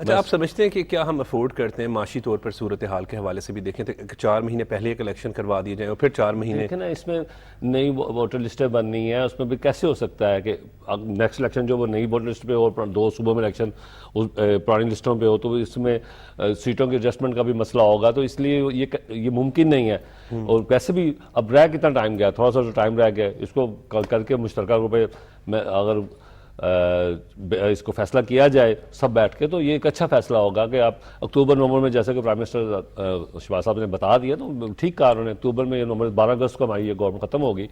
اچھا آپ سمجھتے ہیں کہ کیا ہم افورڈ کرتے ہیں معاشی طور پر صورتحال کے حوالے سے بھی دیکھیں تو 4 مہینے پہلے ایک الیکشن کروا دیے جائیں اور پھر 4 مہینے دیکھیں نا اس میں نئی ووٹر لسٹیں بننی ہیں, اس میں بھی کیسے ہو سکتا ہے کہ نیکسٹ الیکشن جو وہ نئی ووٹر لسٹ پہ اور 2 صوبوں میں الیکشن پرانی لسٹوں پہ ہو تو اس میں سیٹوں کے ایڈجسٹمنٹ کا بھی مسئلہ ہوگا, تو اس لیے یہ ممکن نہیں ہے. اور ویسے بھی اب رہ کتنا ٹائم گیا, تھوڑا سا ٹائم رہ گیا, اس کو کر کے مشترکہ روپے میں اگر اس کو فیصلہ کیا جائے سب بیٹھ کے تو یہ ایک اچھا فیصلہ ہوگا کہ آپ اکتوبر نومبر میں, جیسے کہ پرائم منسٹر شہباز صاحب نے بتا دیا تو ٹھیک کہا انہوں نے, اکتوبر میں نومبر 12 اگست کو ہماری یہ گورنمنٹ ختم ہوگی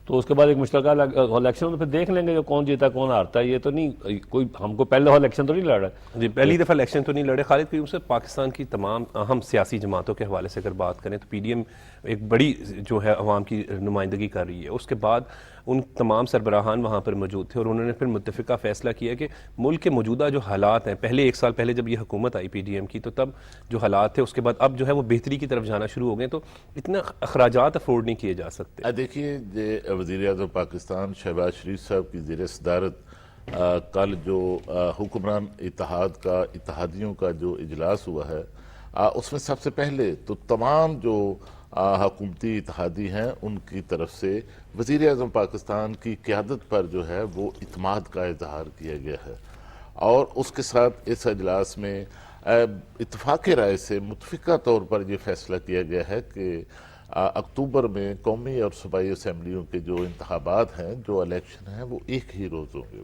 تو اس کے بعد ایک مشترکہ الیکشن تو پھر دیکھ لیں گے کون جیتا کون ہارتا ہے. یہ تو نہیں کوئی ہم کو پہلے الیکشن تو نہیں لڑ رہا ہے. جی پہلی دفعہ الیکشن تو نہیں لڑے. خالد قیوم سے پاکستان کی تمام اہم سیاسی جماعتوں کے حوالے سے اگر بات کریں تو پی ڈی ایم ایک بڑی جو ہے عوام کی نمائندگی کر رہی ہے. اس کے بعد ان تمام سربراہان وہاں پر موجود تھے اور انہوں نے پھر متفقہ فیصلہ کیا کہ ملک کے موجودہ جو حالات ہیں, پہلے 1 سال پہلے جب یہ حکومت آئی پی ڈی ایم کی تو تب جو حالات تھے اس کے بعد اب جو ہے وہ بہتری کی طرف جانا شروع ہو گئے, تو اتنا اخراجات افورڈ نہیں کیے جا سکتے. دیکھیے وزیر اعظم پاکستان شہباز شریف صاحب کی زیر صدارت کل جو حکمران اتحادیوں کا جو اجلاس ہوا ہے اس میں سب سے پہلے تو تمام جو حکومتی اتحادی ہیں ان کی طرف سے وزیر اعظم پاکستان کی قیادت پر جو ہے وہ اعتماد کا اظہار کیا گیا ہے, اور اس کے ساتھ اس اجلاس میں اتفاق رائے سے متفقہ طور پر یہ فیصلہ کیا گیا ہے کہ اکتوبر میں قومی اور صوبائی اسمبلیوں کے جو انتخابات ہیں, جو الیکشن ہیں, وہ ایک ہی روز ہوں گے.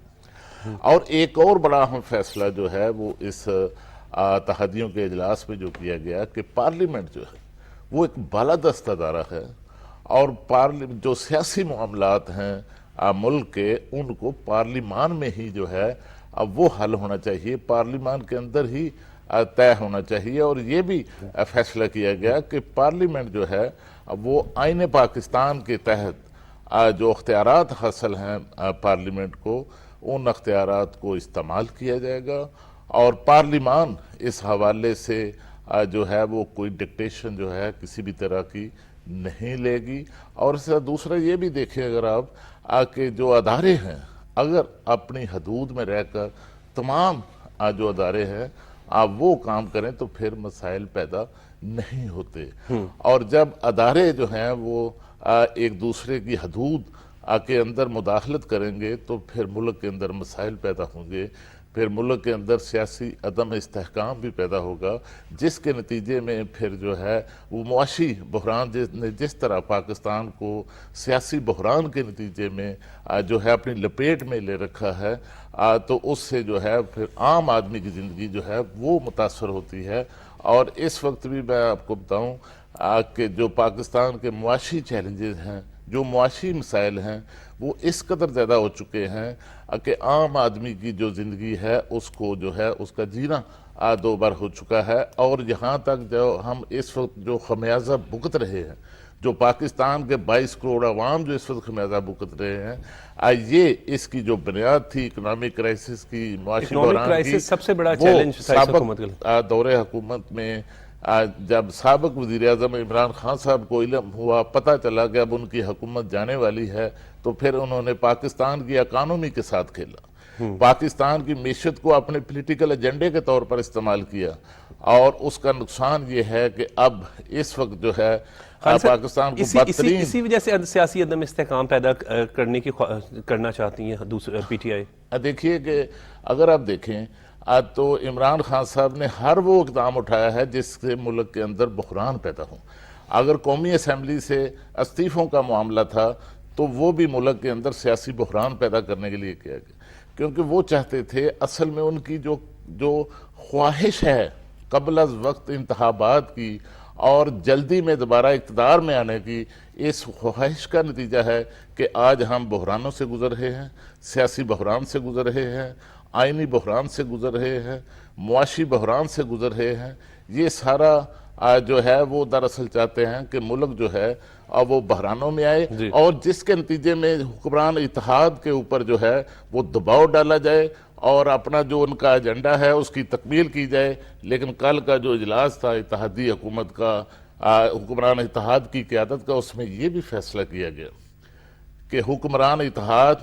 اور ایک اور بڑا اہم فیصلہ جو ہے وہ اس اتحادیوں کے اجلاس میں جو کیا گیا کہ پارلیمنٹ جو ہے وہ ایک بالادست ادارہ ہے, اور جو سیاسی معاملات ہیں ملک کے ان کو پارلیمان میں ہی جو ہے وہ حل ہونا چاہیے, پارلیمان کے اندر ہی طے ہونا چاہیے. اور یہ بھی فیصلہ کیا گیا کہ پارلیمنٹ جو ہے وہ آئین پاکستان کے تحت جو اختیارات حاصل ہیں پارلیمنٹ کو, ان اختیارات کو استعمال کیا جائے گا, اور پارلیمان اس حوالے سے جو ہے وہ کوئی ڈکٹیشن جو ہے کسی بھی طرح کی نہیں لے گی. اور اس سے دوسرا یہ بھی دیکھیں اگر آپ کہ جو ادارے ہیں اگر اپنی حدود میں رہ کر تمام جو ادارے ہیں وہ کام کریں تو پھر مسائل پیدا نہیں ہوتے, اور جب ادارے جو ہیں وہ ایک دوسرے کی حدود کے اندر مداخلت کریں گے تو پھر ملک کے اندر مسائل پیدا ہوں گے, پھر ملک کے اندر سیاسی عدم استحکام بھی پیدا ہوگا, جس کے نتیجے میں پھر جو ہے وہ معاشی بحران جس طرح پاکستان کو سیاسی بحران کے نتیجے میں جو ہے اپنی لپیٹ میں لے رکھا ہے, تو اس سے جو ہے پھر عام آدمی کی زندگی جو ہے وہ متاثر ہوتی ہے. اور اس وقت بھی میں آپ کو بتاؤں کہ جو پاکستان کے معاشی چیلنجز ہیں, جو معاشی مسائل ہیں, وہ اس قدر زیادہ ہو چکے ہیں کہ عام آدمی کی جو زندگی ہے اس کو جو ہے اس کا جینا 2 بار ہو چکا ہے. اور یہاں تک جو ہم اس وقت جو خمیازہ بھگت رہے ہیں, جو پاکستان کے 22 کروڑ عوام جو اس وقت خمیازہ بھگت رہے ہیں, یہ اس کی جو بنیاد تھی اکنامک کرائسس کی, معاشی بحران کی, سب سے بڑا چیلنج سابق دور حکومت میں جب سابق وزیر اعظم عمران خان صاحب کو علم ہوا, پتہ چلا کہ اب ان کی حکومت جانے والی ہے, تو پھر انہوں نے پاکستان کی اکانومی کے ساتھ کھیلا, پاکستان کی معیشت کو اپنے پولیٹیکل ایجنڈے کے طور پر استعمال کیا, اور اس کا نقصان یہ ہے کہ اب اس وقت جو ہے پاکستان کو بدترین اسی وجہ سے سیاسی عدم استحکام پیدا کرنا چاہتی ہیں دوسرے پی ٹی آئی. دیکھیے کہ اگر آپ دیکھیں تو عمران خان صاحب نے ہر وہ اقدام اٹھایا ہے جس سے ملک کے اندر بحران پیدا ہوں. اگر قومی اسمبلی سے استعفوں کا معاملہ تھا تو وہ بھی ملک کے اندر سیاسی بحران پیدا کرنے کے لیے کیا گیا, کیونکہ وہ چاہتے تھے, اصل میں ان کی جو خواہش ہے قبل از وقت انتخابات کی اور جلدی میں دوبارہ اقتدار میں آنے کی, اس خواہش کا نتیجہ ہے کہ آج ہم بحرانوں سے گزر رہے ہیں, سیاسی بحران سے گزر رہے ہیں, آئینی بحران سے گزر رہے ہیں, معاشی بحران سے گزر رہے ہیں. یہ سارا جو ہے وہ دراصل چاہتے ہیں کہ ملک جو ہے وہ بحرانوں میں آئے, اور جس کے نتیجے میں حکمران اتحاد کے اوپر جو ہے وہ دباؤ ڈالا جائے اور اپنا جو ان کا ایجنڈا ہے اس کی تکمیل کی جائے. لیکن کل کا جو اجلاس تھا اتحادی حکومت کا, حکمران اتحاد کی قیادت کا, اس میں یہ بھی فیصلہ کیا گیا کہ حکمران اتحاد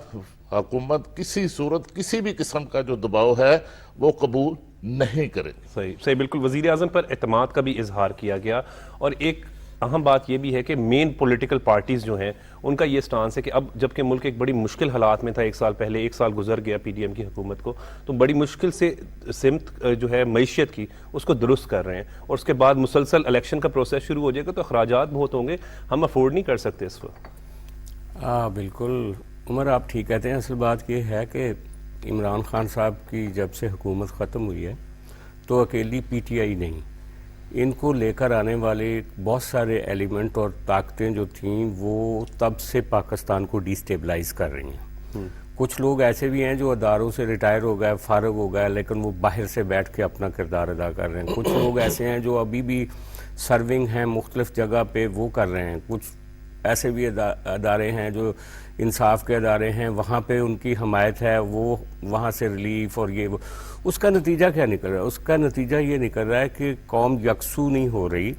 حکومت کسی صورت کسی بھی قسم کا جو دباؤ ہے وہ قبول نہیں کریں گے. صحیح صحیح بالکل. وزیر اعظم پر اعتماد کا بھی اظہار کیا گیا, اور ایک اہم بات یہ بھی ہے کہ مین پولیٹیکل پارٹیز جو ہیں ان کا یہ سٹانس ہے کہ اب جب کہ ملک ایک بڑی مشکل حالات میں تھا, 1 سال پہلے 1 سال گزر گیا پی ڈی ایم کی حکومت کو, تو بڑی مشکل سے سمت جو ہے معیشت کی اس کو درست کر رہے ہیں, اور اس کے بعد مسلسل الیکشن کا پروسیس شروع ہو جائے گا تو اخراجات بہت ہوں گے, ہم افورڈ نہیں کر سکتے اس وقت. بالکل عمر, آپ ٹھیک کہتے ہیں. اصل بات یہ ہے کہ عمران خان صاحب کی جب سے حکومت ختم ہوئی ہے تو اکیلی پی ٹی آئی نہیں, ان کو لے کر آنے والے بہت سارے ایلیمنٹ اور طاقتیں جو تھیں وہ تب سے پاکستان کو ڈی سٹیبلائز کر رہی ہیں. کچھ لوگ ایسے بھی ہیں جو اداروں سے ریٹائر ہو گئے, فارغ ہو گئے, لیکن وہ باہر سے بیٹھ کے اپنا کردار ادا کر رہے ہیں. کچھ لوگ ایسے ہیں جو ابھی بھی سرونگ ہیں مختلف جگہ پہ, وہ کر رہے ہیں. کچھ ایسے بھی ادارے ہیں جو انصاف کے ادارے ہیں, وہاں پہ ان کی حمایت ہے, وہ وہاں سے ریلیف اور یہ اس کا نتیجہ کیا نکل رہا ہے؟ اس کا نتیجہ یہ نکل رہا ہے کہ قوم یکسو نہیں ہو رہی,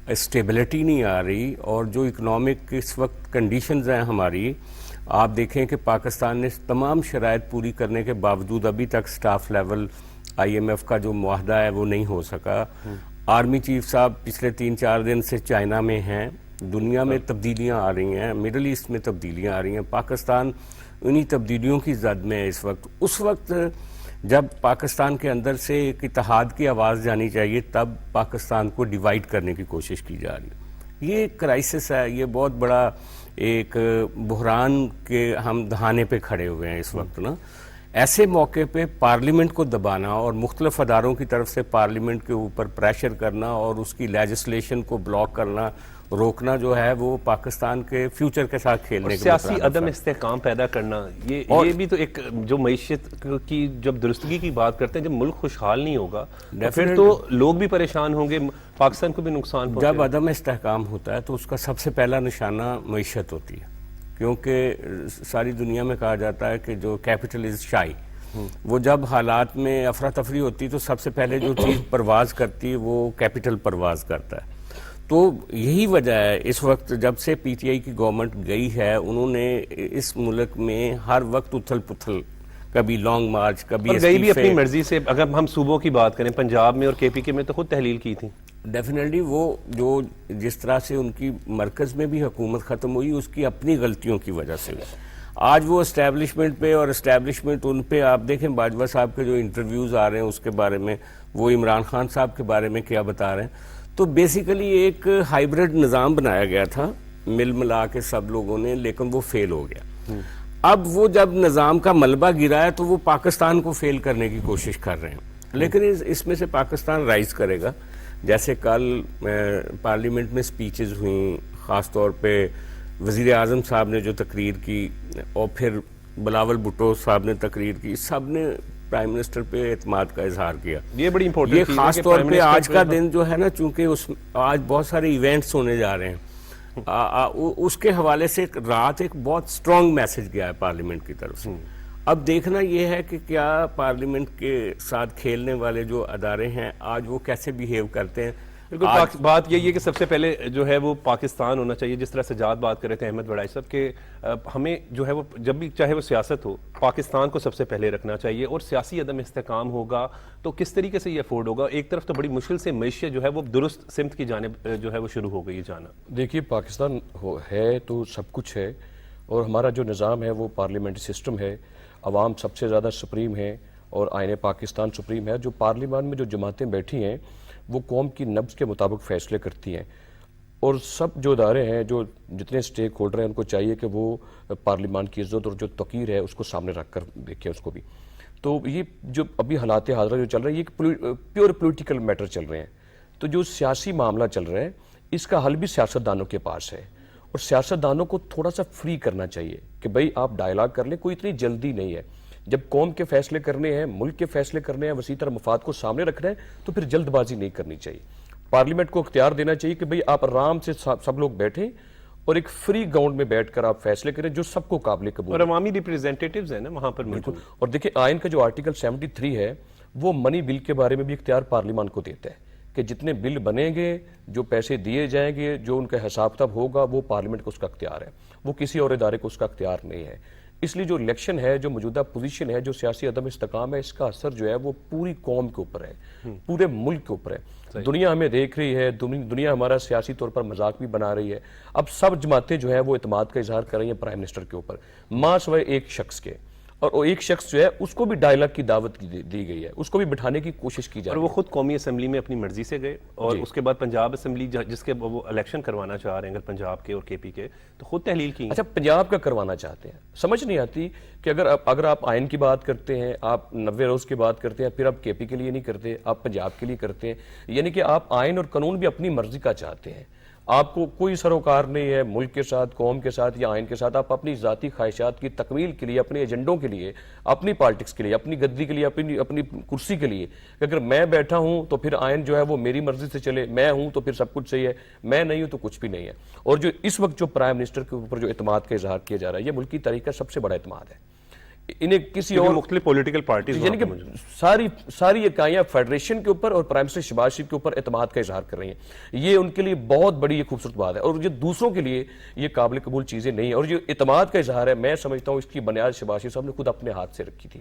اسٹیبلٹی نہیں آ رہی, اور جو اکنامک اس وقت کنڈیشنز ہیں ہماری, آپ دیکھیں کہ پاکستان نے تمام شرائط پوری کرنے کے باوجود ابھی تک staff level I M F کا جو معاہدہ ہے وہ نہیں ہو سکا. آرمی چیف صاحب پچھلے 3-4 دن سے چائنا میں ہیں. دنیا میں تبدیلیاں آ رہی ہیں, مڈل ایسٹ میں تبدیلیاں آ رہی ہیں, پاکستان انہی تبدیلیوں کی زد میں ہے اس وقت. اس وقت جب پاکستان کے اندر سے ایک اتحاد کی آواز جانی چاہیے, تب پاکستان کو ڈیوائیڈ کرنے کی کوشش کی جا رہی ہے. یہ ایک کرائسس ہے, یہ بہت بڑا ایک بحران کے ہم دہانے پہ کھڑے ہوئے ہیں اس وقت نا. ایسے موقع پہ پارلیمنٹ کو دبانا اور مختلف اداروں کی طرف سے پارلیمنٹ کے اوپر پریشر کرنا اور اس کی لیجسلیشن کو بلاک کرنا, روکنا جو ہے وہ پاکستان کے فیوچر کے ساتھ کھیلنے کے سیاسی عدم استحکام پیدا کرنا, یہ بھی تو ایک جو معیشت کی جب درستگی کی بات کرتے ہیں, جب ملک خوشحال نہیں ہوگا تو پھر تو لوگ بھی پریشان ہوں گے, پاکستان کو بھی نقصان پہنچے. جب عدم استحکام ہوتا ہے تو اس کا سب سے پہلا نشانہ معیشت ہوتی ہے, کیونکہ ساری دنیا میں کہا جاتا ہے کہ جو کیپٹل از شائی, وہ جب حالات میں افراتفری ہوتی تو سب سے پہلے جو چیز پرواز کرتی ہے وہ کیپٹل پرواز کرتا ہے. تو یہی وجہ ہے اس وقت جب سے پی ٹی آئی کی گورنمنٹ گئی ہے, انہوں نے اس ملک میں ہر وقت اتھل پتھل, کبھی لانگ مارچ, کبھی گئی بھی اپنی مرضی سے. اگر ہم صوبوں کی بات کریں, پنجاب میں اور کے پی کے میں تو خود تحلیل کی تھی. ڈیفینیٹلی وہ جو جس طرح سے ان کی مرکز میں بھی حکومت ختم ہوئی اس کی اپنی غلطیوں کی وجہ سے ہوئی. آج وہ اسٹیبلشمنٹ پہ اور اسٹیبلشمنٹ ان پہ, آپ دیکھیں باجوہ صاحب کے جو انٹرویوز آ رہے ہیں اس کے بارے میں, وہ عمران خان صاحب کے بارے میں کیا بتا رہے ہیں. تو بیسیکلی ایک ہائیبرڈ نظام بنایا گیا تھا مل ملا کے سب لوگوں نے, لیکن وہ فیل ہو گیا. اب وہ جب نظام کا ملبہ گرا ہے تو وہ پاکستان کو فیل کرنے کی کوشش کر رہے ہیں, لیکن اس میں سے پاکستان رائز کرے گا. جیسے کل پارلیمنٹ میں سپیچز ہوئیں, خاص طور پہ وزیر اعظم صاحب نے جو تقریر کی, اور پھر بلاول بھٹو صاحب نے تقریر کی, سب نے پرائم منسٹر پہ اعتماد کا اظہار کیا. یہ بڑی امپورٹنٹ یہ خاص طور پہ آج کا دن جو ہے نا, چونکہ آج بہت سارے ایونٹس ہونے جا رہے ہیں, اس کے حوالے سے رات ایک بہت سٹرونگ میسج گیا ہے پارلیمنٹ کی طرف سے. اب دیکھنا یہ ہے کہ کیا پارلیمنٹ کے ساتھ کھیلنے والے جو ادارے ہیں آج وہ کیسے بیہیو کرتے ہیں. بات یہی ہے کہ سب سے پہلے جو ہے وہ پاکستان ہونا چاہیے, جس طرح سجاد بات کر رہے تھے احمد وڑائی صاحب, کہ ہمیں جو ہے وہ جب بھی چاہے وہ سیاست ہو, پاکستان کو سب سے پہلے رکھنا چاہیے. اور سیاسی عدم استحکام ہوگا تو کس طریقے سے یہ افورڈ ہوگا؟ ایک طرف تو بڑی مشکل سے معیشت جو ہے وہ درست سمت کی جانب جو ہے وہ شروع ہو گئی جانا. دیکھیے پاکستان ہے تو سب کچھ ہے, اور ہمارا جو نظام ہے وہ پارلیمنٹری سسٹم ہے, عوام سب سے زیادہ سپریم ہے اور آئین پاکستان سپریم ہے. جو پارلیمان میں جو جماعتیں بیٹھی ہیں وہ قوم کی نبض کے مطابق فیصلے کرتی ہیں, اور سب جو ادارے ہیں, جو جتنے سٹیک ہولڈر ہیں, ان کو چاہیے کہ وہ پارلیمان کی عزت اور جو توقیر ہے اس کو سامنے رکھ کر دیکھیں اس کو بھی. تو یہ جو ابھی حالات حاضرہ جو چل رہے ہیں یہ پیور پولیٹیکل میٹر چل رہے ہیں. تو جو سیاسی معاملہ چل رہا ہے اس کا حل بھی سیاستدانوں کے پاس ہے, اور سیاستدانوں کو تھوڑا سا فری کرنا چاہیے کہ بھائی آپ ڈائلاگ کر لیں, کوئی اتنی جلدی نہیں ہے. جب قوم کے فیصلے کرنے ہیں, ملک کے فیصلے کرنے ہیں, وسیع تر مفاد کو سامنے رکھنا ہے, تو پھر جلد بازی نہیں کرنی چاہیے. پارلیمنٹ کو اختیار دینا چاہیے کہ بھئی آپ آرام سے سب لوگ بیٹھیں اور ایک فری گراؤنڈ میں بیٹھ کر آپ فیصلے کریں جو سب کو قابل قبول. اور عوامی ریپریزنٹیٹیوز ہیں نا وہاں پر موجود. اور دیکھیں آئین کا جو آرٹیکل 73 ہے وہ منی بل کے بارے میں بھی اختیار پارلیمان کو دیتا ہے کہ جتنے بل بنیں گے, جو پیسے دیے جائیں گے, جو ان کا حساب کتاب ہوگا, وہ پارلیمنٹ کو اس کا اختیار ہے, وہ کسی اور ادارے کو اس کا اختیار نہیں ہے. اس لیے جو الیکشن ہے, جو موجودہ پوزیشن ہے, جو سیاسی عدم استحکام ہے, اس کا اثر جو ہے وہ پوری قوم کے اوپر ہے, پورے ملک کے اوپر ہے. دنیا ہمیں دیکھ رہی ہے, دنیا ہمارا سیاسی طور پر مذاق بھی بنا رہی ہے. اب سب جماعتیں جو ہے وہ اعتماد کا اظہار کر رہی ہیں پرائم منسٹر کے اوپر, ماں سوائے ایک شخص کے, اور وہ ایک شخص جو ہے اس کو بھی ڈائلاگ کی دعوت دی گئی ہے, اس کو بھی بٹھانے کی کوشش کی جا اور رہی وہ ہے. خود قومی اسمبلی میں اپنی مرضی سے گئے, اور اس کے بعد پنجاب اسمبلی جس کے وہ الیکشن کروانا چاہ رہے ہیں اگر پنجاب کے اور کے پی کے, تو خود تحلیل کی. اچھا, پنجاب کا کروانا چاہتے ہیں, سمجھ نہیں آتی کہ اگر آپ آئین کی بات کرتے ہیں, آپ 90 روز کی بات کرتے ہیں, پھر آپ کے پی کے لیے نہیں کرتے, آپ پنجاب کے لیے کرتے ہیں. یعنی کہ آپ آئین اور قانون بھی اپنی مرضی کا چاہتے ہیں. آپ کو کوئی سروکار نہیں ہے ملک کے ساتھ, قوم کے ساتھ یا آئین کے ساتھ. آپ اپنی ذاتی خواہشات کی تکمیل کے لیے, اپنے ایجنڈوں کے لیے, اپنی پالیٹکس کے لیے, اپنی گدی کے لیے, اپنی کرسی کے لیے, کہ اگر میں بیٹھا ہوں تو پھر آئین جو ہے وہ میری مرضی سے چلے, میں ہوں تو پھر سب کچھ صحیح ہے, میں نہیں ہوں تو کچھ بھی نہیں ہے. اور جو اس وقت جو پرائم منسٹر کے اوپر جو اعتماد کا اظہار کیا جا رہا ہے, یہ ملک کی تاریخ کا سب سے بڑا اعتماد ہے. انہیں کسی اور مختلف پولیٹیکل پارٹیز, یعنی کہ ساری اکائیاں فیڈریشن کے اوپر اور پرائم منسٹر شہباز شریف کے اوپر اعتماد کا اظہار کر رہی ہیں. یہ ان کے لیے بہت بڑی یہ خوبصورت بات ہے, اور یہ دوسروں کے لیے یہ قابل قبول چیزیں نہیں ہیں. اور جو اعتماد کا اظہار ہے, میں سمجھتا ہوں اس کی بنیاد شہباز شریف صاحب نے خود اپنے ہاتھ سے رکھی تھی.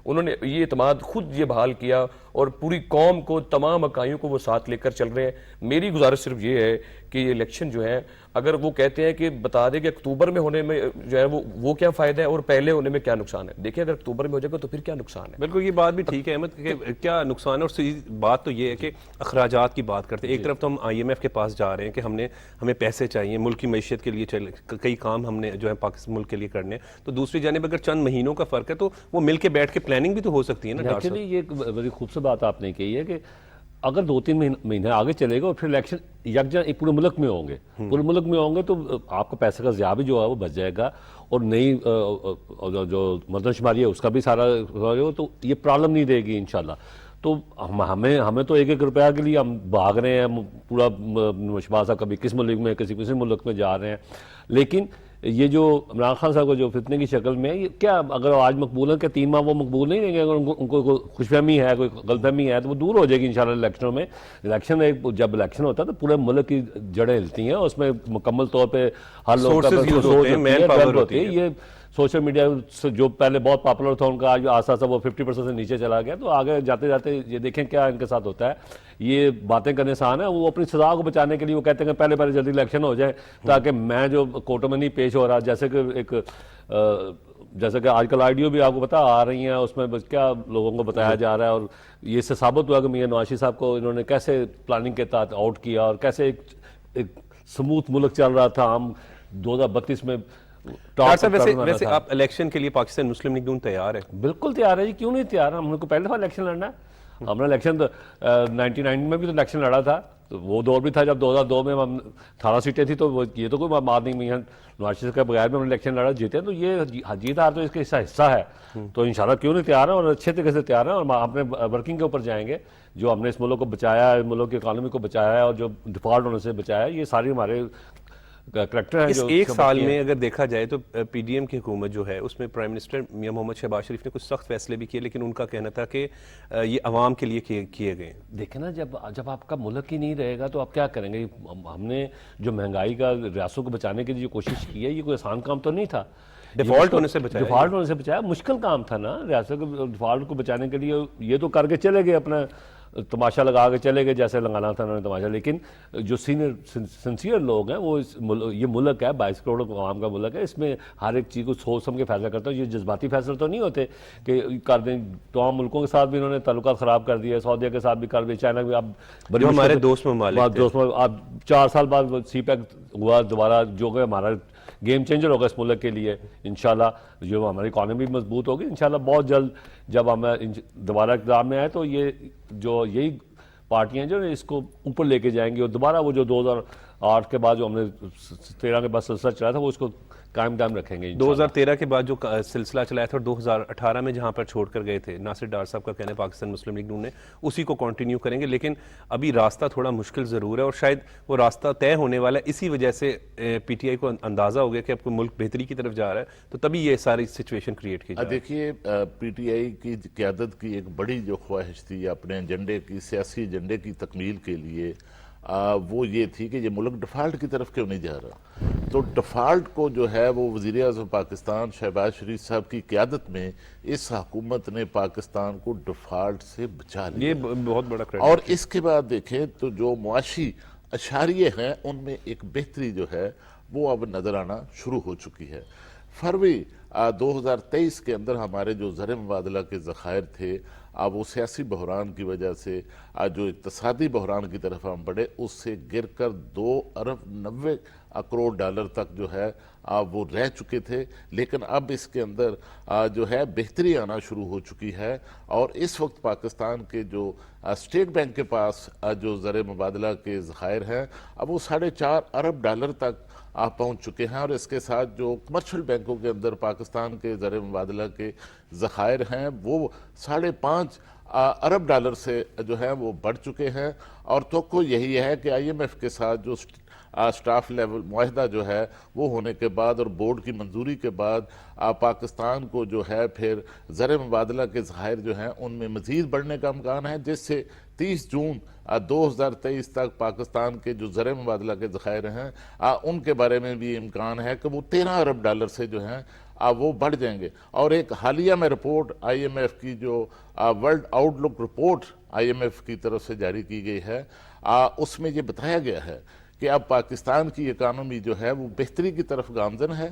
انہوں نے یہ اعتماد خود یہ بحال کیا, اور پوری قوم کو, تمام اکائیوں کو وہ ساتھ لے کر چل رہے ہیں. میری گزارش صرف یہ ہے کہ یہ الیکشن جو ہے, اگر وہ کہتے ہیں کہ بتا دیں کہ اکتوبر میں ہونے میں جو ہے وہ کیا فائدہ ہے اور پہلے ہونے میں کیا نقصان ہے. دیکھیں اگر اکتوبر میں ہو جائے گا تو پھر کیا نقصان ہے. بالکل یہ بات بھی ٹھیک ہے احمد, کہ کیا نقصان ہے. اور بات تو یہ ہے کہ اخراجات کی بات کرتے ہیں. ایک طرف تو ہم آئی ایم ایف کے پاس جا رہے ہیں کہ ہمیں پیسے چاہیے, ملک کی معیشت کے لیے کئی کام ہم نے جو ہے پاکستان ملک کے لیے کرنے ہیں. تو دوسری جانب اگر چند مہینوں کا فرق ہے تو وہ مل کے بیٹھ کے پلاننگ بھی تو ہو سکتی ہے نا. ایکچولی یہ ایک بڑی خوبصورت بات آپ نے کہی ہے کہ اگر 2-3 مہینے آگے چلے گا اور پھر الیکشن یکجا ایک پورے ملک میں ہوں گے, تو آپ کا پیسے کا ضیاع بھی جو ہے وہ بچ جائے گا, اور نئی جو مردم شماری ہے اس کا بھی سارا ہو, تو یہ پرابلم نہیں رہے گی انشاءاللہ. تو ہمیں تو 1-1 روپیہ کے لیے ہم بھاگ رہے ہیں, پورا شہباز صاحب کبھی کس ملک میں کسی ملک میں جا رہے ہیں. لیکن یہ جو عمران خان صاحب کو جو فتنے کی شکل میں ہے, کیا اگر آج مقبول ہے کہ 3 ماہ وہ مقبول نہیں رہیں گے. اگر ان کو کوئی خوش فہمی ہے, کوئی غلط فہمی ہے, تو وہ دور ہو جائے گی انشاءاللہ الیکشنوں میں. جب الیکشن ہوتا ہے تو پورے ملک کی جڑیں ہلتی ہیں, اس میں مکمل طور پہ ہر لوگ ہوتی ہے. یہ سوشل میڈیا جو پہلے بہت پاپولر تھا ان کا, آج آسا سا وہ 50% سے نیچے چلا گیا. تو آگے جاتے جاتے یہ دیکھیں کیا ان کے ساتھ ہوتا ہے. یہ باتیں کرنے آسان ہے, وہ اپنی سزا کو بچانے کے لیے وہ کہتے ہیں کہ پہلے جلدی الیکشن ہو جائے تاکہ میں جو کورٹوں میں نہیں پیش ہو رہا. جیسے کہ آج کل آئیڈیو بھی آپ کو پتا آ رہی ہیں, اس میں بس کیا لوگوں کو بتایا جا رہا ہے, اور یہ سے ثابت ہوا کہ میاں نواز شریف صاحب کو انہوں نے کیسے پلاننگ کے تحت آؤٹ کیا, اور کیسے ایک سموتھ ملک چل رہا تھا. ہم 2032 میں ویسے آپ الیکشن کے لیے پاکستان مسلم لیگ نون تیار ہے؟ بالکل تیار ہے جی, کیوں نہیں تیار. ہم کو پہلے دفعہ الیکشن لڑنا ہے. ہم نے الیکشن 99 میں بھی تو الیکشن لڑا تھا, تو وہ دور بھی تھا جب 2002 میں ہم 18 سیٹیں تھی, تو یہ تو کوئی بات نہیں. میاں نواز شریف کے بغیر میں ہم نے الیکشن لڑا, جیتے. تو یہ جیت ہار تو اس کا حصہ ہے. تو انشاءاللہ کیوں نہیں تیار ہے, اور اچھے طریقے سے تیار ہے. اور ہم اپنے ورکنگ کے اوپر جائیں گے. جو ہم نے اس ملک کو بچایا ہے, ملک کی اکانومی کو بچایا ہے, اور جو ڈیفالٹ ہونے سے بچایا ہے, یہ ساری ہمارے کریکٹر ہیں. اس ایک سال میں اگر دیکھا جائے تو پی ڈی ایم کی حکومت جو ہے اس میں پرائم منسٹر میاں محمد شہباز شریف نے کچھ سخت فیصلے بھی کیے, لیکن ان کا کہنا تھا کہ یہ عوام کے لیے کیے گئے. دیکھیں نا, جب آپ کا ملک ہی نہیں رہے گا تو آپ کیا کریں گے. ہم نے جو مہنگائی کا ریاستوں کو بچانے کی جو کوشش کی ہے, یہ کوئی آسان کام تو نہیں تھا. ڈیفالٹ ہونے سے بچایا مشکل کام تھا نا. ریاست کو ڈیفالٹ کو بچانے کے لیے یہ تو کر کے چلے گئے, اپنا تماشا لگا کے چلے گئے جیسے لگانا تھا انہوں نے تماشا. لیکن جو سنسیئر لوگ ہیں, وہ یہ ملک ہے 22 کروڑ عوام کا ملک ہے, اس میں ہر ایک چیز کو سوچ سمجھ کے فیصلہ کرتا ہوں. یہ جذباتی فیصلے تو نہیں ہوتے کہ کر دیں. تمام ملکوں کے ساتھ بھی انہوں نے تعلقات خراب کر دیے, سعودیہ کے ساتھ بھی کر دیے, چائنا بھی. اب ہمارے دوست ممالک اب 4 سال بعد سی پیک ہوا دوبارہ, جو کہ ہمارا گیم چینجر ہوگا اس ملک کے لیے انشاءاللہ. جو ہماری اکانومی مضبوط ہوگی انشاءاللہ بہت جلد, جب ہم دوبارہ اقتدار میں آئے تو یہی پارٹیاں جو اس کو اوپر لے کے جائیں گی, اور دوبارہ وہ جو 2008 کے بعد جو ہم نے 13 کے بعد سلسلہ چلایا تھا وہ اس کو قائم دائم رکھیں گے. 2013 کے بعد جو سلسلہ چلایا تھا, اور 2018 میں جہاں پر چھوڑ کر گئے تھے ناصر ڈار صاحب کا کہنا ہے پاکستان مسلم لیگ نون نے, اسی کو کنٹینیو کریں گے. لیکن ابھی راستہ تھوڑا مشکل ضرور ہے, اور شاید وہ راستہ طے ہونے والا ہے. اسی وجہ سے پی ٹی آئی کو اندازہ ہو گیا کہ اب کوئی ملک بہتری کی طرف جا رہا ہے, تو تبھی یہ ساری سچویشن کریٹ کی جائے. دیکھیے, پی ٹی آئی کی قیادت کی ایک بڑی جو خواہش تھی اپنے ایجنڈے کی, سیاسی ایجنڈے کی تکمیل کے لیے وہ یہ تھی کہ یہ ملک ڈیفالٹ کی طرف کیوں نہیں جا رہا. تو ڈیفالٹ کو جو ہے وہ وزیر اعظم پاکستان شہباز شریف صاحب کی قیادت میں اس حکومت نے پاکستان کو ڈیفالٹ سے بچا لیا. یہ بہت بڑا کریڈٹ. اور اس کے بعد دیکھیں تو جو معاشی اشاریے ہیں ان میں ایک بہتری جو ہے وہ اب نظر آنا شروع ہو چکی ہے. فروری 2023 کے اندر ہمارے جو زر مبادلہ کے ذخائر تھے اب وہ سیاسی بحران کی وجہ سے جو اقتصادی بحران کی طرف ہم بڑھے اس سے گر کر 2 ارب 90 کروڑ ڈالر تک جو ہے وہ رہ چکے تھے. لیکن اب اس کے اندر جو ہے بہتری آنا شروع ہو چکی ہے اور اس وقت پاکستان کے جو اسٹیٹ بینک کے پاس جو زر مبادلہ کے ذخائر ہیں اب وہ 4.5 ارب ڈالر تک پہنچ چکے ہیں. اور اس کے ساتھ جو کمرشل بینکوں کے اندر پاکستان کے زر مبادلہ کے ذخائر ہیں وہ 5.5 ارب ڈالر سے جو ہے وہ بڑھ چکے ہیں. اور توقع یہی ہے کہ IMF کے ساتھ جو سٹاف لیول معاہدہ جو ہے وہ ہونے کے بعد اور بورڈ کی منظوری کے بعد پاکستان کو جو ہے پھر زر مبادلہ کے ذخائر جو ہیں ان میں مزید بڑھنے کا امکان ہے جس سے 30 جون 2023 تک پاکستان کے جو زر مبادلہ کے ذخائر ہیں ان کے بارے میں بھی امکان ہے کہ وہ 13 ارب ڈالر سے جو ہیں وہ بڑھ جائیں گے. اور ایک حالیہ میں رپورٹ IMF کی جو ورلڈ آؤٹ لک رپورٹ IMF کی طرف سے جاری کی گئی ہے اس میں یہ بتایا گیا ہے کہ اب پاکستان کی اکانومی جو ہے وہ بہتری کی طرف گامزن ہے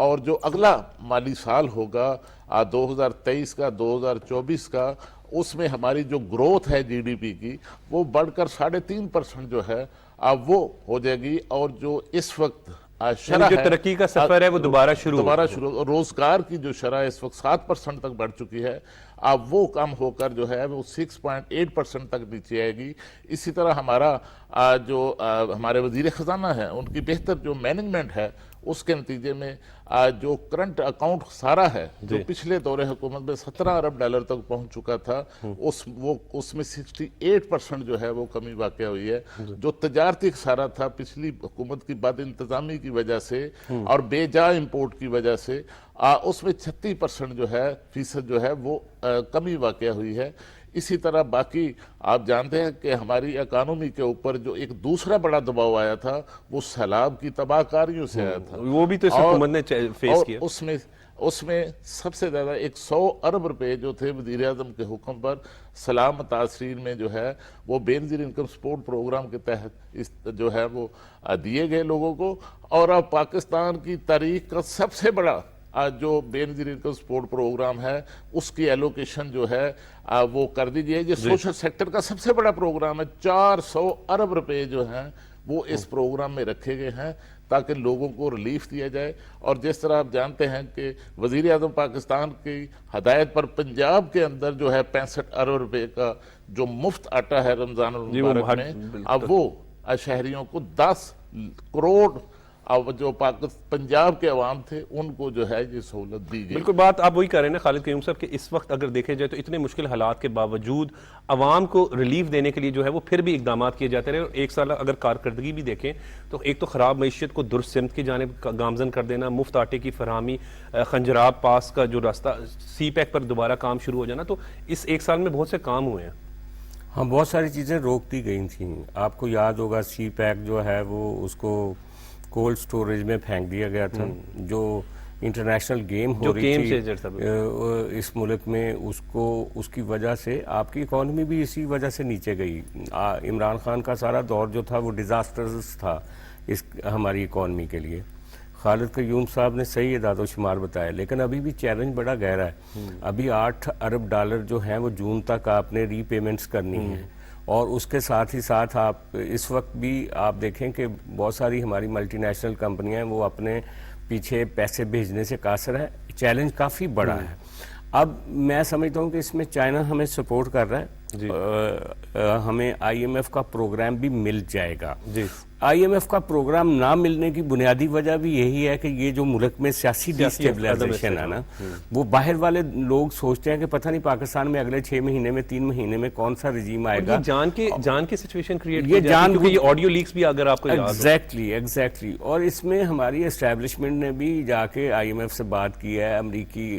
اور جو اگلا مالی سال ہوگا 2023 کا 2024 کا اس میں ہماری جو گروتھ ہے GDP کی وہ بڑھ کر 3.5% جو ہے وہ ہو جائے گی. اور جو اس وقت شرح جو ترقی کا سفر ہے وہ دوبارہ شروع روزگار کی جو شرح اس وقت 7% تک بڑھ چکی ہے اب وہ کم ہو کر جو ہے وہ 6.8% تک نیچے آئے گی. اسی طرح ہمارا جو ہمارے وزیر خزانہ ہیں ان کی بہتر جو مینجمنٹ ہے اس کے نتیجے میں جو کرنٹ اکاؤنٹ خسارہ ہے جو پچھلے دور حکومت میں 17 ارب ڈالر تک پہنچ چکا تھا اس میں 68% جو ہے وہ کمی واقع ہوئی ہے. جو تجارتی خسارہ تھا پچھلی حکومت کی بد انتظامی کی وجہ سے اور بے جا امپورٹ کی وجہ سے اس میں 36% جو ہے فیصد جو ہے وہ کمی واقع ہوئی ہے. اسی طرح باقی آپ جانتے ہیں کہ ہماری اکانومی کے اوپر جو ایک دوسرا بڑا دباؤ آیا تھا وہ سیلاب کی تباہ کاریوں سے آیا تھا. وہ بھی تو اس حکومت نے فیس کیا. اس میں سب سے زیادہ 100 ارب روپے جو تھے وزیر اعظم کے حکم پر سلام متاثرین میں جو ہے وہ بے نظیر انکم سپورٹ پروگرام کے تحت جو ہے وہ دیے گئے لوگوں کو. اور اب پاکستان کی تاریخ کا سب سے بڑا جو بے نظیر انکم سپورٹ پروگرام ہے اس کی ایلوکیشن جو ہے وہ کر دیجئے. یہ سوشل سیکٹر کا سب سے بڑا پروگرام ہے. 400 ارب روپے جو ہیں وہ اس پروگرام میں رکھے گئے ہیں تاکہ لوگوں کو ریلیف دیا جائے. اور جس طرح آپ جانتے ہیں کہ وزیر اعظم پاکستان کی ہدایت پر پنجاب کے اندر جو ہے 65 ارب روپے کا جو مفت آٹا ہے رمضان المبارک میں اب وہ شہریوں کو 10 کروڑ جو پنجاب کے عوام تھے ان کو جو ہے یہ سہولت دی گئی. بالکل بات آپ وہی کر رہے ہیں نا خالد قیوم صاحب کہ اس وقت اگر دیکھے جائے تو اتنے مشکل حالات کے باوجود عوام کو ریلیف دینے کے لیے جو ہے وہ پھر بھی اقدامات کیے جاتے رہے. اور ایک سال اگر کارکردگی بھی دیکھیں تو ایک تو خراب معیشت کو درست سمت کی جانب گامزن کر دینا, مفت آٹے کی فراہمی, خنجراب پاس کا جو راستہ, سی پیک پر دوبارہ کام شروع ہو جانا, تو اس ایک سال میں بہت سے کام ہوئے ہیں. ہاں بہت ساری چیزیں روک دی گئی تھیں. آپ کو یاد ہوگا سی پیک جو ہے وہ اس کو کولڈ سٹوریج میں پھینک دیا گیا تھا. جو انٹرنیشنل گیم ہو رہی تھی اس ملک میں اس کی وجہ سے آپ کی اکانومی بھی اسی وجہ سے نیچے گئی. عمران خان کا سارا دور جو تھا وہ ڈیزاسٹرز تھا اس ہماری اکانومی کے لیے. خالد قیوم صاحب نے صحیح اعداد و شمار بتایا, لیکن ابھی بھی چیلنج بڑا گہرا ہے. ابھی 8 ارب ڈالر جو ہیں وہ جون تک آپ نے ری پیمنٹس کرنی ہیں. اور اس کے ساتھ ہی ساتھ آپ اس وقت بھی آپ دیکھیں کہ بہت ساری ہماری ملٹی نیشنل کمپنیاں ہیں وہ اپنے پیچھے پیسے بھیجنے سے قاصر ہیں. چیلنج کافی بڑا ہے. اب میں سمجھتا ہوں کہ اس میں چائنا ہمیں سپورٹ کر رہا ہے. ہمیں IMF کا پروگرام بھی مل جائے گا. IMF کا پروگرام نہ ملنے کی بنیادی وجہ بھی یہی ہے کہ یہ جو ملک میں سیاسی ڈیسٹیبلائزیشن ہے نا, وہ باہر والے لوگ سوچتے ہیں کہ پتہ نہیں پاکستان میں اگلے 6 مہینے میں 3 مہینے میں کون سا رجیم آئے گا. جان کی سچویشن کریٹ کی جاتی ہے کیونکہ یہ آڈیو لیکس بھی اگر آپ کو یاد ہو. ایگزیکٹلی. اور اس میں ہماری اسٹیبلشمنٹ نے بھی جا کے IMF سے بات کی ہے, امریکی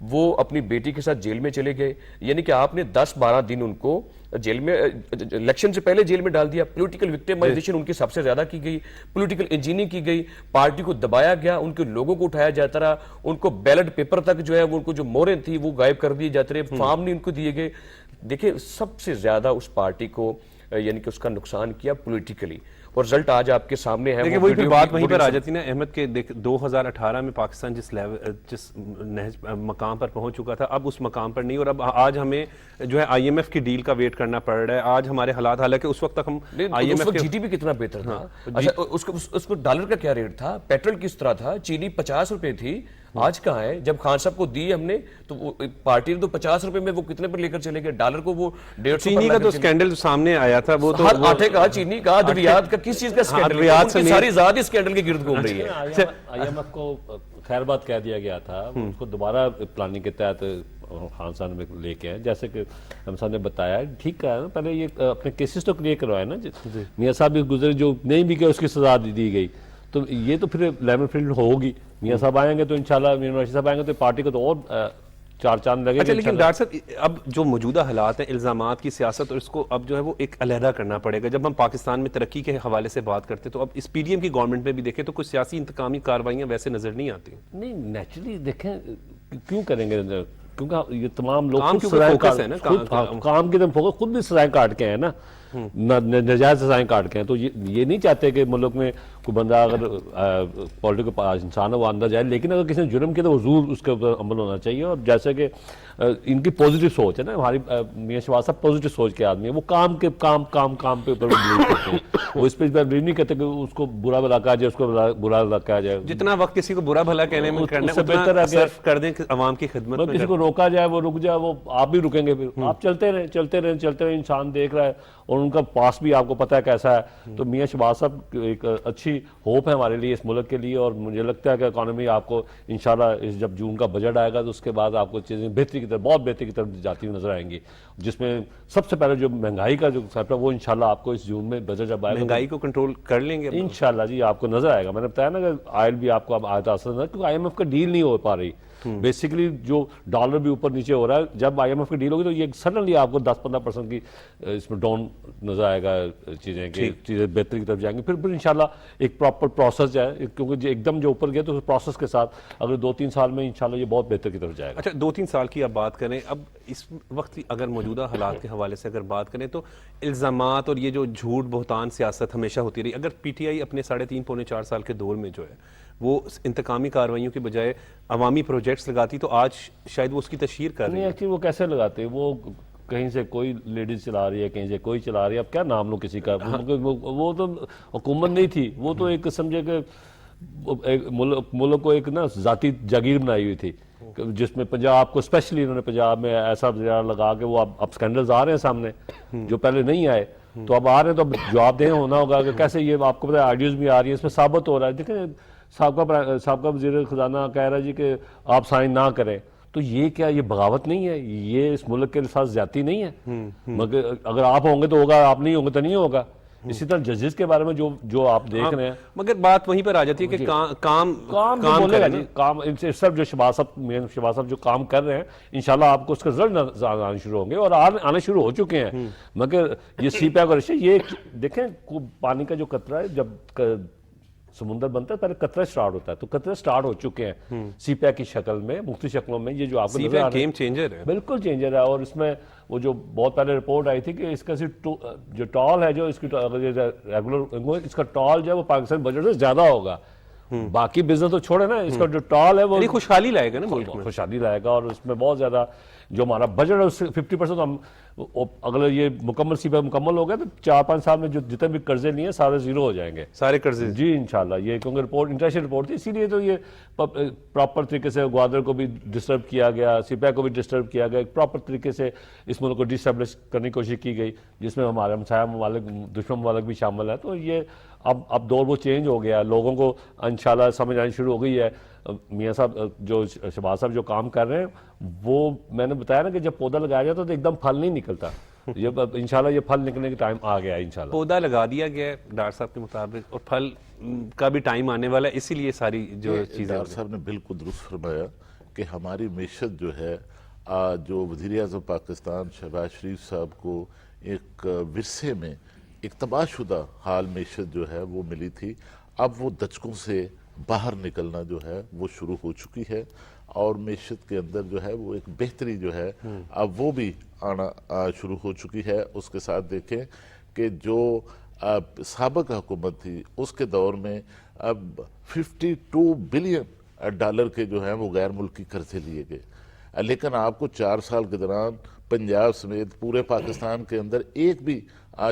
وہ اپنی بیٹی کے ساتھ جیل میں چلے گئے. یعنی کہ آپ نے 10-12 دن ان کو جیل میں, الیکشن سے پہلے جیل میں ڈال دیا. پولیٹیکل وکٹمائزیشن ان کی سب سے زیادہ کی گئی, پولیٹیکل انجینئرنگ کی گئی, پارٹی کو دبایا گیا, ان کے لوگوں کو اٹھایا جاتا رہا, ان کو بیلٹ پیپر تک جو ہے ان کو جو موریں تھی وہ غائب کر دیے جاتے رہے, فارم نہیں ان کو دیے گئے. دیکھیں سب سے زیادہ اس پارٹی کو یعنی کہ اس کا نقصان کیا پولیٹیکلی, اور رزلٹ آج آپ کے سامنے ہے. لیکن وہی پھر بات وہیں پر آ جاتی نا احمد کے 2018 میں پاکستان جس مقام پر پہنچ چکا تھا اب اس مقام پر نہیں, اور اب آج ہمیں جو ہے IMF کی ڈیل کا ویٹ کرنا پڑ رہا ہے. آج ہمارے حالات, حالانکہ اس وقت تک ہم IMF کے جی ٹی پی کتنا بہتر تھا. اچھا اس کو ڈالر کا کیا ریٹ تھا, پیٹرول کس طرح تھا, چینی 50 روپے تھی, آج کہاں ہے؟ جب خان صاحب کو دی ہم نے تو پارٹی نے تو 50 روپے میں وہ کتنے پر لے کر چلے گئے, ڈالر کو وہ 150. چینی کا تو سکینڈل سامنے آیا تھا, وہ تو ہر آٹے کا, چینی کا, ادویات کا, کس چیز کا سکینڈل, ان کی ساری ذات اس سکینڈل کے گرد گھوم رہی ہے. IMF کو خیر بات کہہ دیا گیا تھا, اس کو دوبارہ پلاننگ کے تحت خان صاحب میں لے کے آئے, جیسے کہ ہم صاحب نے بتایا. ٹھیک ہے نا, پہلے یہ اپنے کیسز تو کلیئر کروائے نا. میاں صاحب بھی گزرے, جو نہیں بھی گئے اس کی سزا دی گئی, تو یہ تو پھر لیول فیلڈ ہوگی. میاں صاحب آئیں گے تو انشاءاللہ, یونیورسٹی صاحب آئیں گے تو پارٹی کو تو اور 4 چاند لگے. اچھا لیکن ڈاکٹر صاحب اب جو موجودہ حالات ہیں, الزامات کی سیاست, اور اس کو اب جو ہے وہ ایک علیحدہ کرنا پڑے گا. جب ہم پاکستان میں ترقی کے حوالے سے بات کرتے ہیں تو اب اس PDM کی گورنمنٹ میں بھی دیکھیں تو کچھ سیاسی انتقامی کارروائیاں ویسے نظر نہیں آتی. نہیں, نیچرلی دیکھیں کیوں کریں گے, کیونکہ یہ تمام لوگ کام کام کی طرف فوکس, خود بھی سزائیں کاٹ کے ہیں نا, نجائز سزائیں کاٹ کے ہیں. تو یہ نہیں چاہتے کہ ملک میں کوئی بندہ اگر پولیٹیکل انسان ہے وہ اندر جائے, لیکن اگر کسی نے جرم کیا تو وہ ضرور اس کے اوپر عمل ہونا چاہیے. اور جیسے کہ ان کی پوزیٹیو سوچ ہے نا, ہماری میاں شہباز صاحب پوزیٹیو سوچ کے آدمی ہیں, وہ کام پہ اوپر بلیو کرتے ہیں. وہ اس پہ بلیو نہیں کرتے کہ اس کو برا بھلا کہا جائے, اس کو برا بھلا کہا جائے. جتنا وقت کسی کو برا بھلا کہنے میں کرنا ہے اتنا صرف کر دیں کہ عوام کی خدمت میں. کسی کو روکا جائے وہ رک جائے, وہ آپ بھی رکیں گے, پھر آپ چلتے رہیں, انسان دیکھ رہا ہے اور ان کا پاس بھی آپ کو پتہ ہے کیسا ہے. تو میاں شہباز صاحب ایک اچھی ہوپ ہے ہمارے لیے, اس ملک کے لیے. اور مجھے لگتا ہے کہ اکانومی آپ کو انشاءاللہ جب جون کا بجٹ آئے گا تو اس کے بعد آپ کو چیزیں بہتری کی طرف, بہت بہتری کی طرف جاتی ہوئی نظر آئیں گی, جس میں سب سے پہلے جو مہنگائی کا جو سیکٹر وہ انشاءاللہ آپ کو اس جون میں بجٹ جب آئے گا مہنگائی کو کنٹرول کر لیں گے انشاءاللہ. جی آپ کو نظر آئے گا. میں نے بتایا نا کہ آئل بھی آپ کو اب آتا اثر, کیونکہ IMF کا ڈیل نہیں ہو پا رہی. بیسیکلی جو ڈالر بھی اوپر نیچے ہو رہا ہے, جب IMF کی ڈیل ہوگی تو یہ سڈنلی آپ کو 10-15% کی اس میں ڈاؤن نظر آئے گا چیزیں, کہ چیزیں بہتری کی طرف جائیں گی. پھر انشاءاللہ ایک پراپر پروسیس جائے, کیونکہ ایک دم جو اوپر گیا تو اس پروسیس کے ساتھ اگر 2-3 سال میں انشاءاللہ یہ بہت بہتر کی طرف جائے گا. اچھا 2-3 سال کی آپ بات کریں, اب اس وقت اگر موجودہ حالات کے حوالے سے اگر بات کریں تو الزامات اور یہ جو جھوٹ بہتان سیاست ہمیشہ ہوتی رہی. اگر PTI اپنے 3.5-4 سال کے دور میں جو ہے وہ انتقامی کارروائیوں کے بجائے عوامی پروجیکٹس لگاتی تو آج شاید وہ اس کی تشہیر کر رہی نہیں, ہے. ایکچولی وہ کیسے لگاتے ہیں, وہ کہیں سے کوئی لیڈیز چلا رہی ہے, کہیں سے کوئی چلا رہی ہے, اب کیا نام لو کسی کا, وہ تو حکومت نہیں تھی, وہ تو ایک سمجھے کہ ملک کو ایک نا ذاتی جاگیر بنائی ہوئی تھی, جس میں پنجاب کو اسپیشلی انہوں نے پنجاب میں ایسا لگا کہ وہ اب سکینڈلز آ رہے ہیں سامنے جو پہلے نہیں آئے, تو اب آ رہے ہیں تو اب جواب دہ ہونا ہوگا کہ کیسے یہ آپ کو پتہ ہے آئیڈیوز بھی آ رہی ہیں, اس میں ثابت ہو رہا ہے. دیکھیں سابقہ وزیر خزانہ کہہ رہا ہے جی کہ آپ سائن نہ کریں, تو یہ کیا, یہ بغاوت نہیں ہے, یہ اس ملک کے ساتھ زیادتی نہیں ہے. مگر اگر آپ ہوں گے تو ہوگا, آپ نہیں ہوں گے تو نہیں ہوگا. اسی طرح ججز کے بارے میں جو آپ دیکھ رہے ہیں, مگر بات وہیں پر آ جاتی ہے کہ کام بولے گا جی, کام صرف جو شہباز صاحب جو کام کر رہے ہیں انشاءاللہ آپ کو اس کا رزلٹ آنے شروع ہوں گے, اور آنے شروع ہو چکے ہیں. مگر یہ CPI کا رشتہ, یہ دیکھیں پانی کا جو قطرہ ہے جب سمندر بنتا ہے پہلے قطرہ سٹارٹ ہوتا ہے, تو قطرے سٹارٹ ہو چکے ہیں CPI کی شکل میں, مختلف شکلوں میں. یہ جو آپ کو نظر آ رہا ہے گیم چینجر ہے, بالکل چینجر ہے. اور اس میں وہ جو بہت پہلے رپورٹ آئی تھی کہ اس کا جو ٹال ہے, جو اس کی ریگولر اس کا ٹال جو ہے وہ پاکستان بجٹ سے زیادہ ہوگا. باقی بزنس تو چھوڑے نا, اس کا جو ٹال ہے وہ خوشحالی لائے گا نا ملک میں, خوشحالی لائے گا. اور اس میں بہت زیادہ جو ہمارا بجٹ ہے اس سے 50% ہم اگر یہ مکمل CPI مکمل ہو گیا تو 4-5 سال میں جو جتنے بھی قرضے لیے ہیں سارے زیرو ہو جائیں گے, سارے قرضے. جی انشاءاللہ, یہ کیونکہ رپورٹ انٹرنیشنل رپورٹ تھی, اسی لیے تو یہ پراپر طریقے سے گوادر کو بھی ڈسٹرب کیا گیا, CPI کو بھی ڈسٹرب کیا گیا, پراپر طریقے سے اس ملک کو ڈسٹیبلش کرنے کی کوشش کی گئی, جس میں ہمارے ہمسایہ ممالک, دشمن ممالک بھی شامل ہیں. تو یہ اب دور وہ چینج ہو گیا, لوگوں کو انشاءاللہ سمجھ آنی شروع ہو گئی ہے. میاں صاحب جو شہباز صاحب جو کام کر رہے ہیں وہ میں نے بتایا نا کہ جب پودا لگایا جاتا تو ایک دم پھل نہیں نکلتا, یہ انشاءاللہ یہ پھل نکلنے کا ٹائم آ گیا ہے انشاءاللہ. پودا لگا دیا گیا ہے ڈاکٹر صاحب کے مطابق, اور پھل کا بھی ٹائم آنے والا ہے, اسی لیے ساری جو چیزیں. ڈاکٹر صاحب نے بالکل درست فرمایا کہ ہماری معیشت جو ہے جو وزیر اعظم پاکستان شہباز شریف صاحب کو ایک ورثے میں ایک تباہ شدہ حال معیشت جو ہے وہ ملی تھی، اب وہ دچکوں سے باہر نکلنا جو ہے وہ شروع ہو چکی ہے، اور معیشت کے اندر جو ہے وہ ایک بہتری جو ہے اب وہ بھی آنا شروع ہو چکی ہے۔ اس کے ساتھ دیکھیں کہ جو سابق حکومت تھی اس کے دور میں اب 52 بلین ڈالر کے جو ہیں وہ غیر ملکی قرضے لیے گئے، لیکن آپ کو 4 سال کے دوران پنجاب سمیت پورے پاکستان کے اندر ایک بھی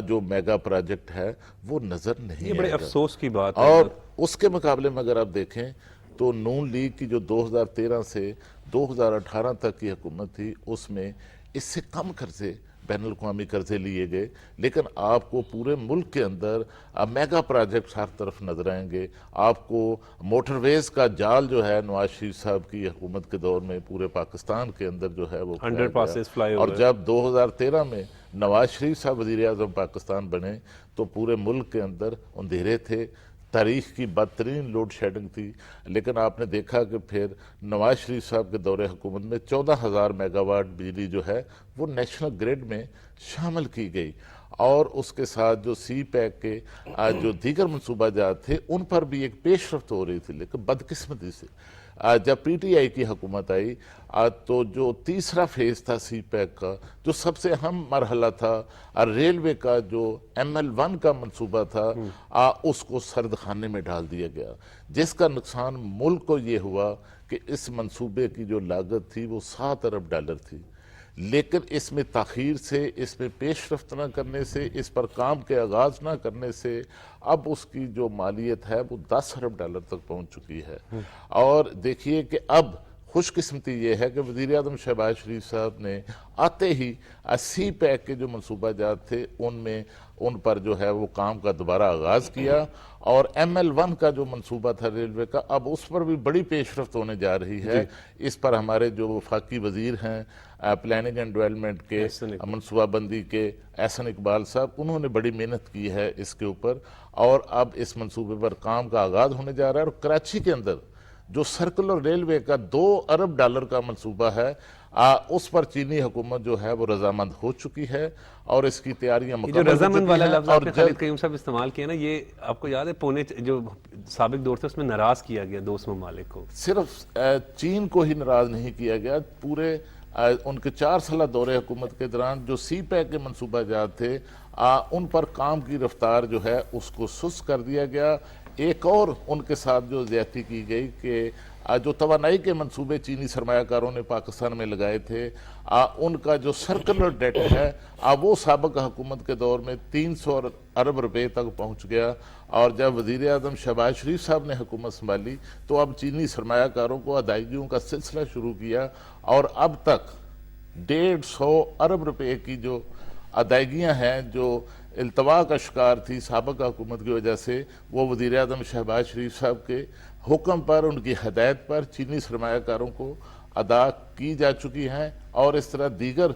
جو میگا پروجیکٹ ہے وہ نظر نہیں یہ بڑے آئے گا۔ افسوس کی بات ہے۔ اور اس کے مقابلے میں اگر آپ دیکھیں تو نون لیگ کی جو 2013 سے 2018 تک کی حکومت تھی اس میں اس سے کم قرضے بین الاقوامی قرضے لیے گئے، لیکن آپ کو پورے ملک کے اندر میگا پروجیکٹس ہر طرف نظر آئیں گے۔ آپ کو موٹر ویز کا جال جو ہے نواز شریف صاحب کی حکومت کے دور میں پورے پاکستان کے اندر جو ہے وہ انڈر پاسز فلائی اور جب 2013 میں نواز شریف صاحب وزیر اعظم پاکستان بنے تو پورے ملک کے اندر اندھیرے تھے، تاریخ کی بدترین لوڈ شیڈنگ تھی، لیکن آپ نے دیکھا کہ پھر نواز شریف صاحب کے دور حکومت میں 14,000 میگا واٹ بجلی جو ہے وہ نیشنل گریڈ میں شامل کی گئی، اور اس کے ساتھ جو سی پیک کے جو دیگر منصوبہ جات تھے ان پر بھی ایک پیش رفت ہو رہی تھی، لیکن بدقسمتی سے جب پی ٹی آئی کی حکومت آئی تو جو تیسرا فیز تھا سی پیک کا، جو سب سے اہم مرحلہ تھا ریلوے کا جو ML1 کا منصوبہ تھا، اس کو سرد خانے میں ڈال دیا گیا، جس کا نقصان ملک کو یہ ہوا کہ اس منصوبے کی جو لاگت تھی وہ 7 ارب ڈالر تھی، لیکن اس میں تاخیر سے، اس میں پیش رفت نہ کرنے سے، اس پر کام کے آغاز نہ کرنے سے اب اس کی جو مالیت ہے وہ 10 ارب ڈالر تک پہنچ چکی ہے۔ اور دیکھیے کہ اب خوش قسمتی یہ ہے کہ وزیر اعظم شہباز شریف صاحب نے آتے ہی سی پیک کے جو منصوبہ جات تھے ان پر جو ہے وہ کام کا دوبارہ آغاز کیا، اور ML1 کا جو منصوبہ تھا ریلوے کا اب اس پر بھی بڑی پیش رفت ہونے جا رہی ہے۔ اس پر ہمارے جو وفاقی وزیر ہیں پلاننگ اینڈ ڈیولپمنٹ کے منصوبہ بندی کے احسن اقبال صاحب، انہوں نے بڑی محنت کی ہے اس کے اوپر، اور اب اس منصوبے پر کام کا آغاز ہونے جا رہا ہے۔ اور کراچی کے اندر جو سرکلر ریلوے کا 2 ارب ڈالر کا منصوبہ ہے اس پر چینی حکومت جو ہے وہ رضامند ہو چکی ہے، اور اس کی تیاریاں جو مکمل ہو رضامند چکی والا ہیں۔ لفظ اور آپ نے خالد قیوم صاحب استعمال کیا نا، یہ آپ کو یاد ہے پونے جو سابق دور تھا اس میں ناراض کیا گیا دوست ممالک کو؟ صرف چین کو ہی ناراض نہیں کیا گیا، پورے ان کے 4 سالہ دور حکومت کے دوران جو سی پیک کے منصوبہ جات تھے ان پر کام کی رفتار جو ہے اس کو سست کر دیا گیا۔ ایک اور ان کے ساتھ جو زیادتی کی گئی کہ جو توانائی کے منصوبے چینی سرمایہ کاروں نے پاکستان میں لگائے تھے ان کا جو سرکلر ڈیٹ ہے وہ سابق حکومت کے دور میں 300 ارب روپے تک پہنچ گیا، اور جب وزیر اعظم شہباز شریف صاحب نے حکومت سنبھالی تو اب چینی سرمایہ کاروں کو ادائیگیوں کا سلسلہ شروع کیا، اور اب تک 150 ارب روپے کی جو ادائیگیاں ہیں جو التوا کا شکار تھی سابق حکومت کی وجہ سے، وہ وزیر اعظم شہباز شریف صاحب کے حکم پر، ان کی ہدایت پر چینی سرمایہ کاروں کو ادا کی جا چکی ہیں، اور اس طرح دیگر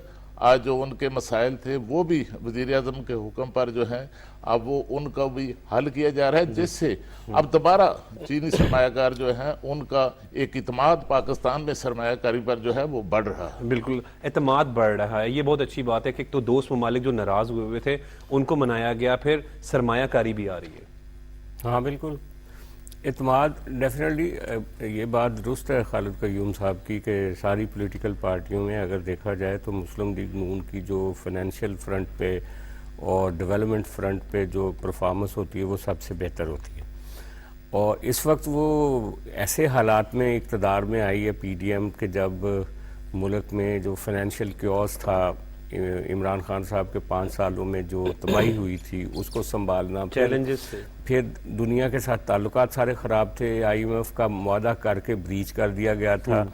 جو ان کے مسائل تھے وہ بھی وزیر اعظم کے حکم پر جو ہیں اب وہ ان کا بھی حل کیا جا رہا ہے، جس سے اب دوبارہ چینی سرمایہ کار جو ہیں ان کا ایک اعتماد پاکستان میں سرمایہ کاری پر جو ہے وہ بڑھ رہا ہے۔ بالکل اعتماد بڑھ رہا ہے، یہ بہت اچھی بات ہے کہ ایک تو دوست ممالک جو ناراض ہوئے تھے ان کو منایا گیا، پھر سرمایہ کاری بھی آ رہی ہے۔ ہاں بالکل، اعتماد ڈیفینیٹلی، یہ بات درست ہے خالد قیوم صاحب کی کہ ساری پولیٹیکل پارٹیوں میں اگر دیکھا جائے تو مسلم لیگ نون کی جو فائنینشیل فرنٹ پہ اور ڈیولپمنٹ فرنٹ پہ جو پرفارمنس ہوتی ہے وہ سب سے بہتر ہوتی ہے، اور اس وقت وہ ایسے حالات میں اقتدار میں آئی ہے پی ڈی ایم کہ جب ملک میں جو فائنینشیل کیوس تھا، عمران خان صاحب کے 5 سالوں میں جو تباہی ہوئی تھی اس کو سنبھالنا، چیلنجز تھے، پھر دنیا کے ساتھ تعلقات سارے خراب تھے، IMF کا معاہدہ کر کے بریچ کر دیا گیا تھا،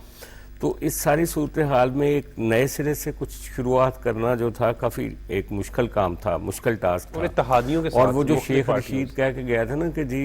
تو اس ساری صورتحال میں ایک نئے سرے سے کچھ شروعات کرنا جو تھا کافی ایک مشکل کام تھا، مشکل ٹاسک تھا، اور اتحادیوں کے اور ساتھ وہ جو مختلف شیخ پارٹیوں رشید کہہ کے گیا تھا نا کہ جی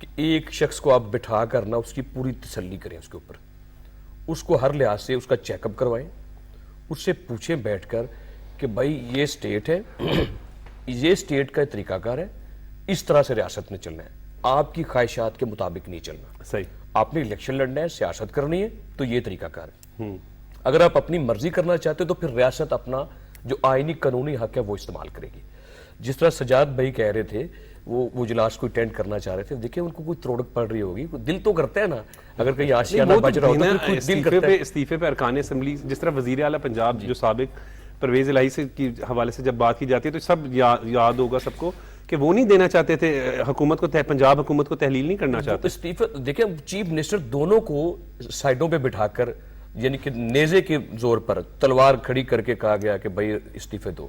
کہ ایک شخص کو آپ بٹھا کرنا اس کی پوری تسلی کریں اس کے اوپر، اس کو ہر لحاظ سے اس کا چیک اپ کروائیں، اس سے پوچھیں بیٹھ کر کہ بھائی یہ اسٹیٹ ہے، یہ اسٹیٹ کا طریقہ کار ہے، اس طرح سے ریاست میں چلنا ہے، آپ کی خواہشات کے مطابق نہیں چلنا. صحیح. آپ نے الیکشن لڑنا ہے، سیاست کرنی ہے تو یہ طریقہ کار ہے. اگر آپ اپنی مرضی کرنا چاہتے ہو تو پھر ریاست اپنا جو آئینی قانونی حق ہے وہ استعمال کرے گی. جس طرح سجاد بھائی کہہ رہے تھے وہ اجلاس کو اٹینڈ کرنا چاہ رہے تھے، دیکھیں ان کو کوئی تروڑک پڑ رہی ہوگی، دل تو کرتا ہے نا، اگر کہیں آشیانہ بج رہا ہوتا ہے تو دل کرتا ہے. استعفے پہ ارکان اسمبلی، جس طرح وزیر اعلیٰ پنجاب جو سابق پرویز الہی سے کی حوالے سے جب بات کی جاتی ہے تو سب یاد ہوگا سب کو کہ وہ نہیں دینا چاہتے تھے حکومت کو، پنجاب حکومت کو تحلیل نہیں کرنا چاہتے. استعفے دیکھیں چیف منسٹر دونوں کو سائڈوں پہ بٹھا کر یعنی کہ نیزے کے زور پر تلوار کھڑی کر کے کہا گیا کہ بھائی استعفے دو،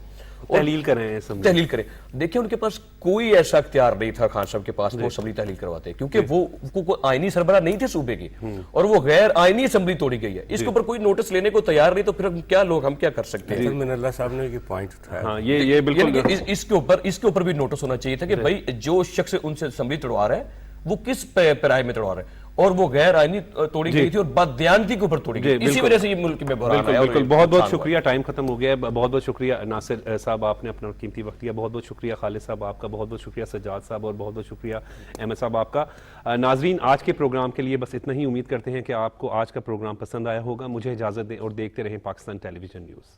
تحلیل کریں اسمبلی. تحلیل کریں. دیکھیں ان کے پاس کوئی ایسا اختیار نہیں تھا خان صاحب کے پاس وہ اسمبلی تحلیل کرواتے، کیونکہ وہ آئینی سربراہ نہیں تھے صوبے کے اور وہ غیر آئینی اسمبلی توڑی گئی ہے. اس کے اوپر کوئی نوٹس لینے کو تیار نہیں، تو پھر ہم کیا کر سکتے ہیں؟ من اللہ صاحب نے یہ پوائنٹ اٹھایا. ہاں یہ بالکل یعنی کہ اس کے اوپر بھی نوٹس ہونا چاہیے تھا کہ بھائی جو شخص ان سے اسمبلی توڑوا رہا ہے وہ کس پیرائے میں توڑوا رہا ہے، اور وہ غیر آئینی توڑی گئی تھی اور بددیانتی کے اوپر توڑی گئی. اسی وجہ سے یہ ملک میں بحران ہے. بالکل. بہت بہت شکریہ، ٹائم ختم ہو گیا ہے. بہت بہت شکریہ ناصر صاحب، آپ نے اپنا قیمتی وقت دیا. بہت بہت شکریہ خالد صاحب آپ کا، بہت بہت شکریہ سجاد صاحب، اور بہت بہت شکریہ احمد صاحب آپ کا. ناظرین آج کے پروگرام کے لیے بس اتنا ہی. امید کرتے ہیں کہ آپ کو آج کا پروگرام پسند آیا ہوگا. مجھے اجازت دیں اور دیکھتے رہیں پاکستان ٹیلی ویژن نیوز.